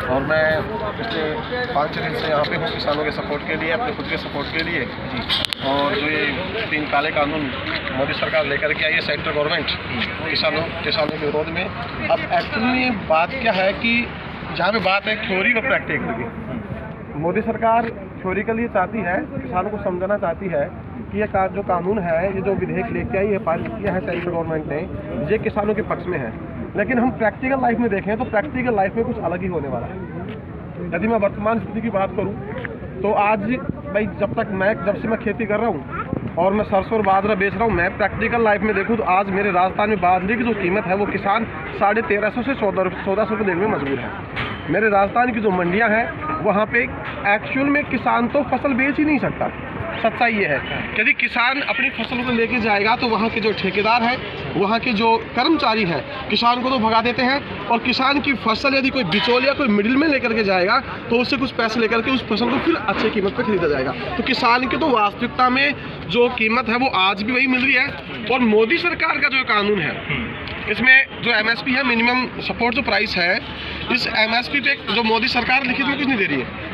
और मैं पिछले 5-6 दिन से यहाँ पे हूँ किसानों के सपोर्ट के लिए, अपने खुद के सपोर्ट के लिए। और जो ये 3 काले कानून मोदी सरकार लेकर के आई है, सेंट्रल गवर्नमेंट, किसानों के विरोध में। अब एक्चुअली ये बात क्या है कि जहाँ पे बात है थ्योरी और प्रैक्टिकल की, मोदी सरकार थ्योरिकली ये चाहती है, किसानों को समझाना चाहती है कि ये जो कानून है, ये जो विधेयक लेके आई है, पारित किया है सेंट्रल गवर्नमेंट ने, ये किसानों के पक्ष में है। लेकिन हम प्रैक्टिकल लाइफ में देखें तो प्रैक्टिकल लाइफ में कुछ अलग ही होने वाला है। यदि मैं वर्तमान स्थिति की बात करूं तो आज भाई जब से मैं खेती कर रहा हूं और मैं सरसों और बाजरा बेच रहा हूं, मैं प्रैक्टिकल लाइफ में देखूं तो आज मेरे राजस्थान में बाजरे की जो कीमत है वो किसान 1350 से 1400 रुपये देने में मजबूर है। मेरे राजस्थान की जो मंडियां हैं वहाँ पे एक्चुअल में किसान तो फसल बेच ही नहीं सकता। सच्चाई ये है कि यदि किसान अपनी फसल को लेके जाएगा तो वहाँ के जो ठेकेदार हैं, वहाँ के जो कर्मचारी हैं, किसान को तो भगा देते हैं। और किसान की फसल यदि कोई बिचौलिया कोई मिडिल में लेकर के जाएगा तो उससे कुछ पैसे लेकर के उस फसल को फिर अच्छी कीमत पर खरीदा जाएगा। तो किसान की तो वास्तविकता में जो कीमत है वो आज भी वही मिल रही है। और मोदी सरकार का जो कानून है, इसमें जो MSP है, मिनिमम सपोर्ट जो प्राइस है, इस MSP पे जो मोदी सरकार लिखित में कुछ नहीं दे रही है,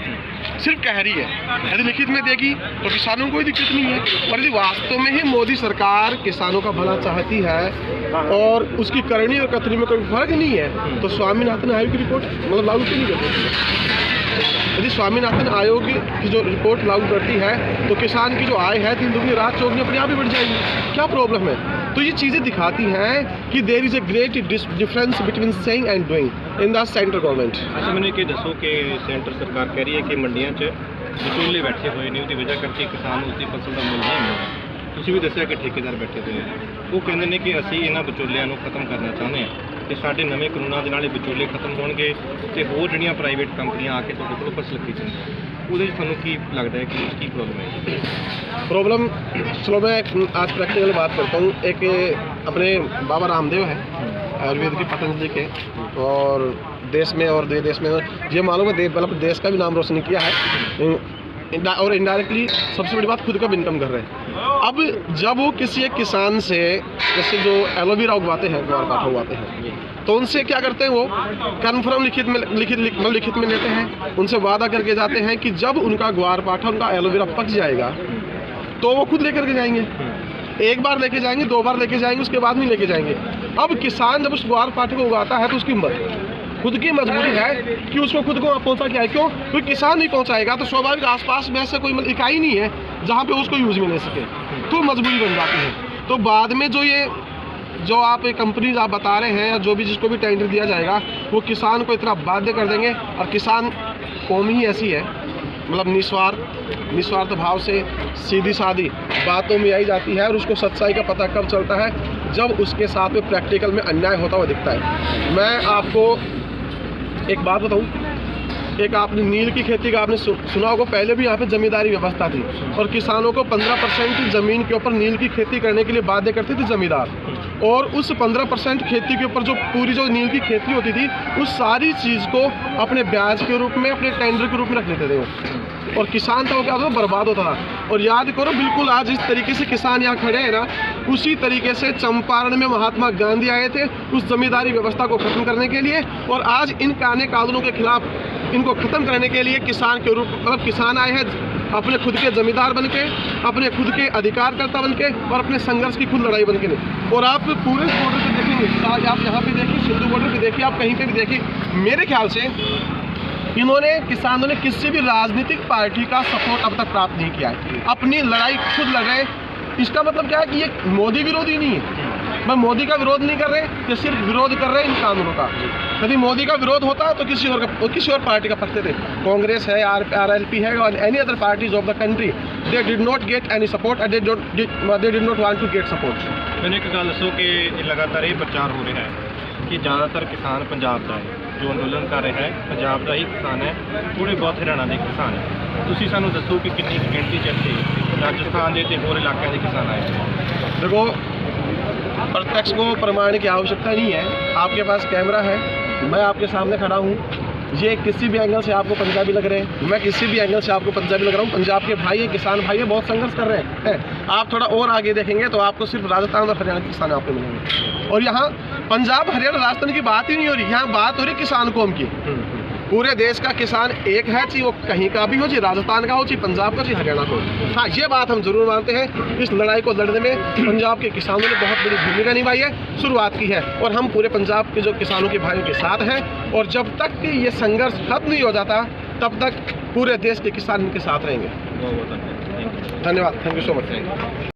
सिर्फ कह रही है। यदि लिखित में देगी तो किसानों को कोई दिक्कत नहीं है। और यदि वास्तव में ही मोदी सरकार किसानों का भला चाहती है और उसकी करनी और कथनी में कोई फर्क नहीं है तो स्वामीनाथन आयोग की रिपोर्ट मतलब लागू क्यों नहीं करती? यदि स्वामीनाथन आयोग की जो रिपोर्ट लागू करती है तो किसान की जो आय है 3 दुगनी रात चौगनी अपने आप ही बढ़ जाएगी। क्या प्रॉब्लम है? तो ये चीज़ें दिखाती हैं कि there is a great difference between saying and doing in the central government. अच्छा, मैंने ये दसो कि सेंटर सरकार कह रही है कि मंडियां 'ਚ ਵਿਚੋਲੇ बैठे हुए ने, उसकी वजह करके किसान उसकी फसल का मुल नहीं मिल रहा। ਤੁਸੀਂ ਵੀ ਦੱਸਿਆ ਕਿ ਠੇਕੇਦਾਰ ਬੈਠੇ ਹੋਏ ਆ, ਉਹ ਕਹਿੰਦੇ ਨੇ ਕਿ ਅਸੀਂ ਇਹਨਾਂ ਵਿਚੋਲਿਆਂ ਨੂੰ ਖਤਮ ਕਰਨਾ ਚਾਹੁੰਦੇ ਹਾਂ ਤੇ ਸਾਡੇ ਨਵੇਂ ਕਾਨੂੰਨਾਂ ਦੇ ਨਾਲ ਇਹ ਵਿਚੋਲੇ ਖਤਮ ਹੋਣਗੇ ਤੇ ਹੋਰ ਜਿਹੜੀਆਂ ਪ੍ਰਾਈਵੇਟ ਕੰਪਨੀਆਂ ਆ ਕੇ ਤੁਹਾਡੇ ਕੋਲੋਂ ਫਸਲ ਖਰੀਦਣਗੀਆਂ। ਉਹਦੇ 'ਚ ਤੁਹਾਨੂੰ ਕੀ ਲੱਗਦਾ है कि ਕੀ प्रॉब्लम है? प्रॉब्लम, चलो मैं आज प्रैक्टिकल बात करता हूँ। एक अपने बाबा रामदेव है आयुर्वेद के पतंजलि के, और देश में और देश में ये मालूम है मतलब देश का भी नाम रोशन किया है, और इनडायरेक्टली सबसे बड़ी बात खुद का भी इनकम कर रहे हैं। अब जब वो किसी एक किसान से, जैसे जो एलोवेरा उगवाते हैं, ग्वार पाठा उगवाते हैं, तो उनसे क्या करते हैं, वो कन्फर्म लिखित में लेते हैं, उनसे वादा करके जाते हैं कि जब उनका ग्वार पाठा, उनका एलोवेरा पक जाएगा तो वो खुद लेकर के जाएंगे। 1 बार लेके जाएंगे, 2 बार लेके जाएंगे, उसके बाद नहीं लेके जाएंगे। अब किसान जब उस ग्वार पाठे को उगाता है तो उसकी खुद की मजबूरी है कि उसको खुद को पहुंचा क्या है। क्यों? क्योंकि किसान नहीं पहुंचाएगा तो स्वाभाविक आसपास में ऐसे कोई इकाई नहीं है जहां पे उसको यूज में ले सके, तो मजबूरी बन जाती है। तो बाद में जो आप कंपनीज आप बता रहे हैं, जो भी जिसको भी टेंडर दिया जाएगा, वो किसान को इतना बाध्य कर देंगे। और किसान कौम ही ऐसी है, मतलब निस्वार्थ भाव से सीधी सादी बातों में आई जाती है, और उसको सच्चाई का पता कब चलता है? जब उसके साथ में प्रैक्टिकल में अन्याय होता हुआ दिखता है। मैं आपको एक बात बताऊं, एक आपने नील की खेती का आपने सुना होगा, पहले भी यहाँ पे जमींदारी व्यवस्था थी और किसानों को 15% ज़मीन के ऊपर नील की खेती करने के लिए बाध्य करते थे जमींदार। और उस 15% खेती के ऊपर जो पूरी जो नील की खेती होती थी, उस सारी चीज़ को अपने ब्याज के रूप में, अपने टेंडर के रूप में रख लेते थे वो, और किसान था वो क्या होता था, बर्बाद होता था। और याद करो, बिल्कुल आज जिस तरीके से किसान यहाँ खड़े हैं ना, उसी तरीके से चंपारण में महात्मा गांधी आए थे उस जमींदारी व्यवस्था को ख़त्म करने के लिए। और आज इन कानूनों के खिलाफ इनको ख़त्म करने के लिए किसान के रूप मतलब किसान आए हैं अपने खुद के जमींदार बन के, अपने खुद के अधिकारकर्ता बन के, और अपने संघर्ष की खुद लड़ाई बन के नहीं। और आप पूरे बॉर्डर पे देखेंगे, आप यहाँ पे देखिए, सिंधु बॉर्डर पे देखिए, आप कहीं पे भी देखिए, मेरे ख्याल से इन्होंने किसानों ने किसी भी राजनीतिक पार्टी का सपोर्ट अब तक प्राप्त नहीं किया है। अपनी लड़ाई खुद लड़ रहे हैं। इसका मतलब क्या है कि ये मोदी विरोधी नहीं है। मैं मोदी का विरोध नहीं कर रहे, ये सिर्फ विरोध कर रहे हैं इन कानूनों का। यदि मोदी का विरोध होता तो किसी और पार्टी का पकड़ते थे। कांग्रेस है, RLP है, और any other parties of the country, they did not get any support and they did not want to get support. मैंने एक गल दसो कि लगातार ये प्रचार हो रहा है कि ज़्यादातर किसान पंजाब का है, जो अंदोलन कर रहा है पंजाब का ही किसान है, थोड़े बहुत हरियाणा के किसान है। तुसीं सानूं दसो कि कितनी गिणती च इत्थे राजस्थान के होर इलाकों के किसान आए? देखो, प्रत्यक्ष को प्रमाण की आवश्यकता नहीं है। आपके पास कैमरा है, मैं आपके सामने खड़ा हूँ, ये किसी भी एंगल से आपको पंजाबी लग रहे हैं, मैं किसी भी एंगल से आपको पंजाबी लग रहा हूँ। पंजाब के भाई है, किसान भाई है, बहुत संघर्ष कर रहे हैं। आप थोड़ा और आगे देखेंगे तो आपको सिर्फ राजस्थान और हरियाणा के किसान आपको मिलेंगे। और यहाँ पंजाब, हरियाणा, राजस्थान की बात ही नहीं हो रही, यहाँ बात हो रही किसान कौम की। पूरे देश का किसान एक है, चाहे वो कहीं का भी हो, चाहे राजस्थान का हो, चाहे पंजाब का, चाहे हरियाणा का हो। हाँ, ये बात हम जरूर मानते हैं, इस लड़ाई को लड़ने में पंजाब के किसानों ने बहुत बड़ी भूमिका निभाई है, शुरुआत की है, और हम पूरे पंजाब के जो किसानों के भाइयों के साथ हैं। और जब तक कि ये संघर्ष खत्म नहीं हो जाता, तब तक पूरे देश के किसान इनके साथ रहेंगे। बहुत बहुत धन्यवाद। धन्यवाद, थैंक यू सो मच।